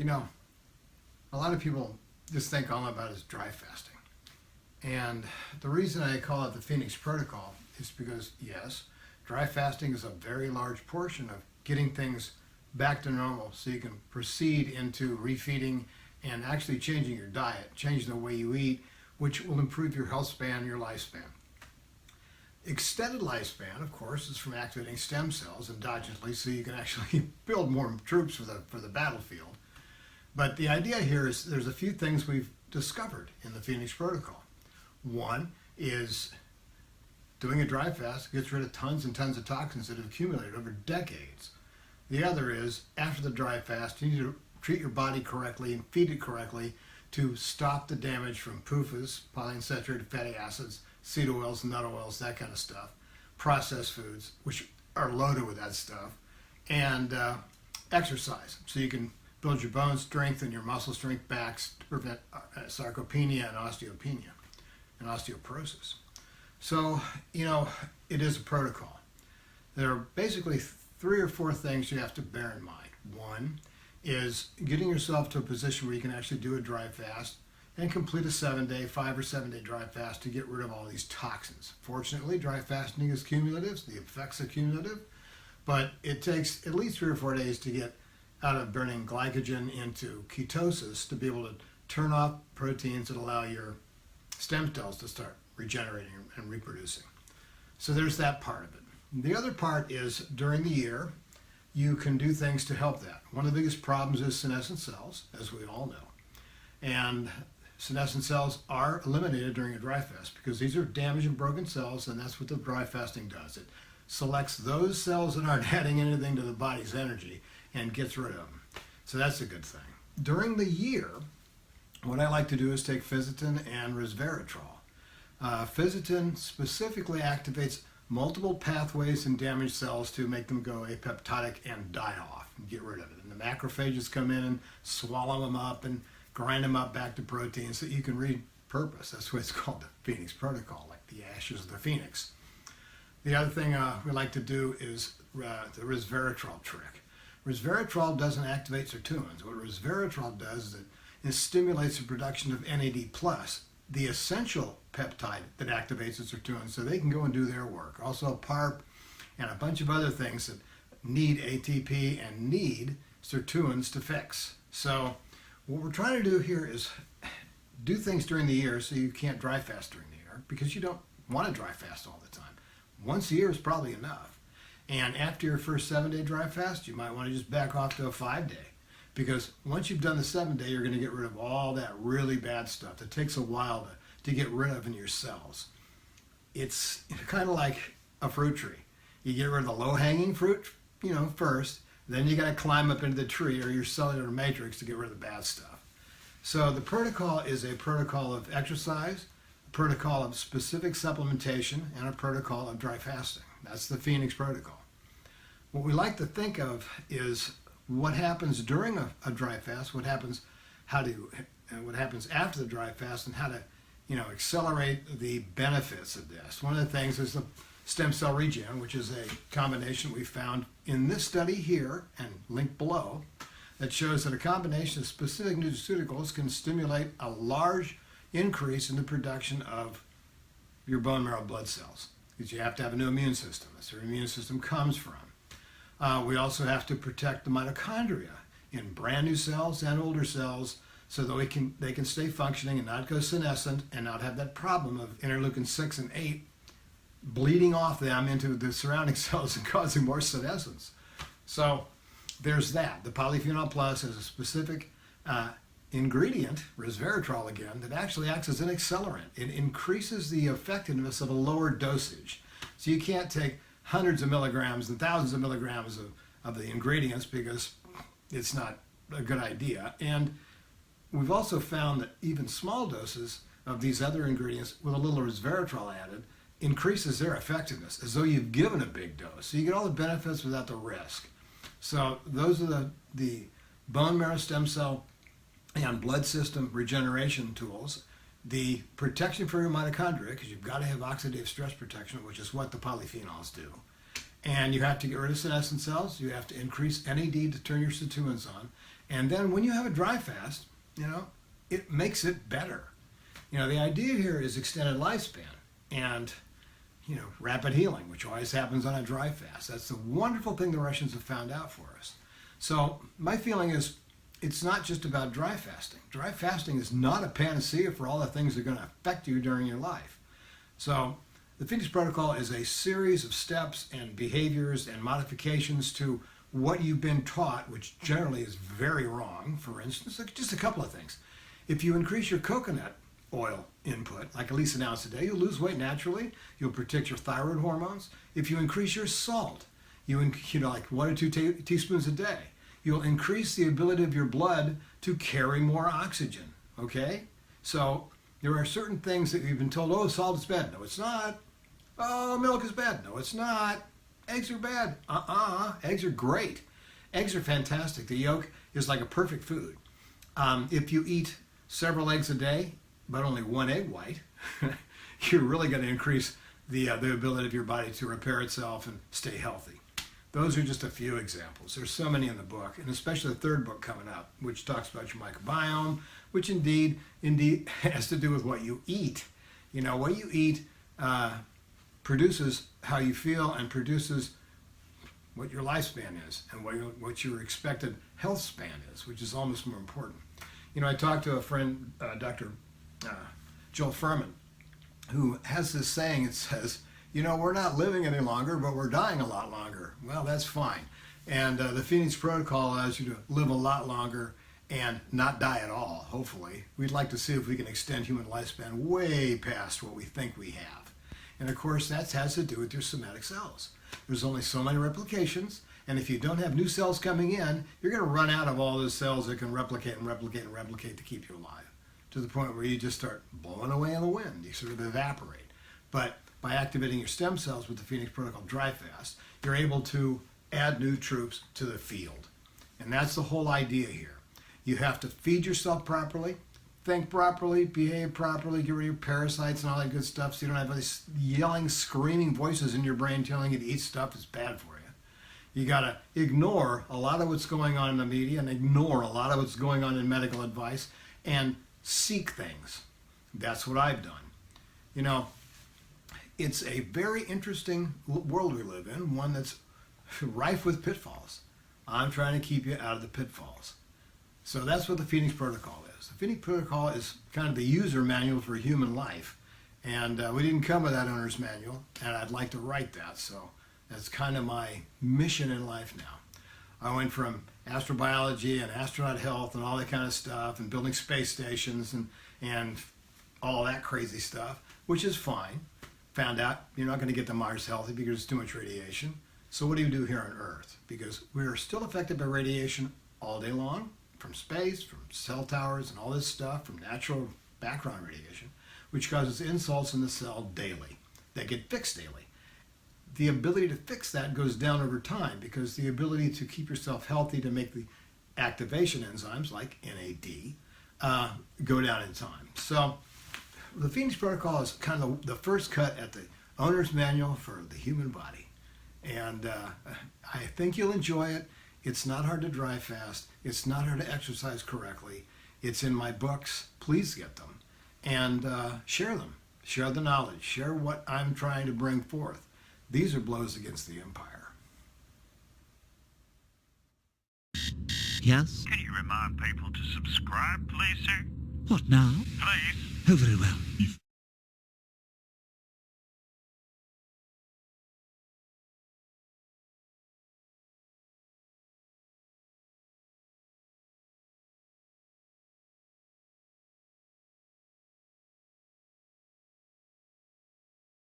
know, a lot of people just think all about is dry fasting. And the reason I call it the Phoenix Protocol is because, yes, dry fasting is a very large portion of getting things back to normal so you can proceed into refeeding and actually changing your diet, changing the way you eat, which will improve your health span, your lifespan. Extended lifespan, of course, is from activating stem cells endogenously so you can actually build more troops for the battlefield. But the idea here is there's a few things we've discovered in the Phoenix Protocol. One is doing a dry fast gets rid of tons and tons of toxins that have accumulated over decades. The other is, after the dry fast, you need to treat your body correctly and feed it correctly to stop the damage from PUFAs, polyunsaturated fatty acids, seed oils, nut oils, that kind of stuff, processed foods, which are loaded with that stuff, and exercise, so you can build your bone strength and your muscle strength back to prevent sarcopenia and osteopenia and osteoporosis. So, it is a protocol. There are basically 3 or 4 things you have to bear in mind. One is getting yourself to a position where you can actually do a dry fast and complete a 7-day, 5 or 7-day dry fast to get rid of all these toxins. Fortunately, dry fasting is cumulative, so the effects are cumulative, but it takes at least 3 or 4 days to get out of burning glycogen into ketosis to be able to turn off proteins that allow your stem cells to start regenerating and reproducing. So there's that part of it. The other part is during the year, you can do things to help that. One of the biggest problems is senescent cells, as we all know. And senescent cells are eliminated during a dry fast because these are damaged and broken cells, and that's what the dry fasting does. It selects those cells that aren't adding anything to the body's energy and gets rid of them. So that's a good thing. During the year, what I like to do is take Fisetin and resveratrol. Fisetin specifically activates multiple pathways in damaged cells to make them go apoptotic and die off and get rid of it. And the macrophages come in and swallow them up and grind them up back to proteins that you can repurpose. That's why it's called the Phoenix Protocol, like the ashes of the phoenix. The other thing we like to do is the resveratrol trick. Resveratrol doesn't activate sirtuins. What resveratrol does is it stimulates the production of NAD+, the essential peptide that activates the sirtuins so they can go and do their work. Also PARP and a bunch of other things that need ATP and need sirtuins to fix. So what we're trying to do here is do things during the year so you can't dry fast during the year because you don't want to dry fast all the time. Once a year is probably enough. And after your first 7-day dry fast, you might want to just back off to a 5-day. Because once you've done the 7-day, you're going to get rid of all that really bad stuff that takes a while to get rid of in your cells. It's kind of like a fruit tree. You get rid of the low-hanging fruit, first, then you got to climb up into the tree or your cellular matrix to get rid of the bad stuff. So the protocol is a protocol of exercise, a protocol of specific supplementation, and a protocol of dry fasting. That's the Phoenix Protocol. What we like to think of is what happens during a dry fast, what happens after the dry fast, and how to accelerate the benefits of this. One of the things is the stem cell regen, which is a combination we found in this study here and linked below that shows that a combination of specific nutraceuticals can stimulate a large increase in the production of your bone marrow blood cells, because you have to have a new immune system. That's where your immune system comes from. We also have to protect the mitochondria in brand new cells and older cells so that they can stay functioning and not go senescent and not have that problem of interleukin 6 and 8 bleeding off them into the surrounding cells and causing more senescence. So there's that. The polyphenol plus is a specific ingredient, resveratrol again, that actually acts as an accelerant. It increases the effectiveness of a lower dosage. So you can't take hundreds of milligrams and thousands of milligrams of the ingredients because it's not a good idea. And we've also found that even small doses of these other ingredients with a little resveratrol added increases their effectiveness as though you've given a big dose. So you get all the benefits without the risk. So those are the bone marrow stem cell and blood system regeneration tools. The protection for your mitochondria, because you've got to have oxidative stress protection, which is what the polyphenols do. And you have to get rid of senescent cells. You have to increase NAD to turn your sirtuins on. And then when you have a dry fast, it makes it better. The idea here is extended lifespan and, rapid healing, which always happens on a dry fast. That's the wonderful thing the Russians have found out for us. So my feeling is it's not just about dry fasting. Dry fasting is not a panacea for all the things that are going to affect you during your life. So the Phoenix Protocol is a series of steps and behaviors and modifications to what you've been taught, which generally is very wrong. For instance, just a couple of things. If you increase your coconut oil input, like at least an ounce a day, you'll lose weight naturally. You'll protect your thyroid hormones. If you increase your salt, like 1 or 2 teaspoons a day, you'll increase the ability of your blood to carry more oxygen. Okay? So there are certain things that you've been told, oh, salt is bad. No, it's not. Oh, milk is bad. No, it's not. Eggs are bad. Eggs are great. Eggs are fantastic. The yolk is like a perfect food. If you eat several eggs a day, but only 1 egg white, you're really going to increase the ability of your body to repair itself and stay healthy. Those are just a few examples. There's so many in the book, and especially the third book coming up, which talks about your microbiome, which indeed has to do with what you eat. What you eat produces how you feel and produces what your lifespan is and what your expected health span is, which is almost more important. I talked to a friend, Dr. Joel Furman, who has this saying. It says, we're not living any longer, but we're dying a lot longer. Well, that's fine. And the Phoenix Protocol allows you to live a lot longer and not die at all, hopefully. We'd like to see if we can extend human lifespan way past what we think we have. And of course, that has to do with your somatic cells. There's only so many replications, and if you don't have new cells coming in, you're going to run out of all those cells that can replicate and replicate and replicate to keep you alive, to the point where you just start blowing away in the wind. You sort of evaporate. But by activating your stem cells with the Phoenix Protocol Dry Fast, you're able to add new troops to the field. And that's the whole idea here. You have to feed yourself properly, think properly, behave properly, get rid of your parasites and all that good stuff, so you don't have these yelling, screaming voices in your brain telling you to eat stuff that's bad for you. You got to ignore a lot of what's going on in the media and ignore a lot of what's going on in medical advice and seek things. That's what I've done. It's a very interesting world we live in, one that's rife with pitfalls. I'm trying to keep you out of the pitfalls. So that's what the Phoenix Protocol is. The Phoenix Protocol is kind of the user manual for human life. And we didn't come with that owner's manual, and I'd like to write that. So that's kind of my mission in life now. I went from astrobiology and astronaut health and all that kind of stuff and building space stations and all that crazy stuff, which is fine. Found out you're not going to get to Mars healthy because there's too much radiation. So what do you do here on Earth? Because we're still affected by radiation all day long, from space, from cell towers and all this stuff, from natural background radiation, which causes insults in the cell daily. They get fixed daily. The ability to fix that goes down over time because the ability to keep yourself healthy to make the activation enzymes like NAD go down in time. So the Phoenix Protocol is kind of the first cut at the owner's manual for the human body. And I think you'll enjoy it. It's not hard to dry fast. It's not hard to exercise correctly. It's in my books. Please get them. And share them. Share the knowledge. Share what I'm trying to bring forth. These are blows against the empire. Yes? Can you remind people to subscribe, please, sir? What now? Please. Oh, very well.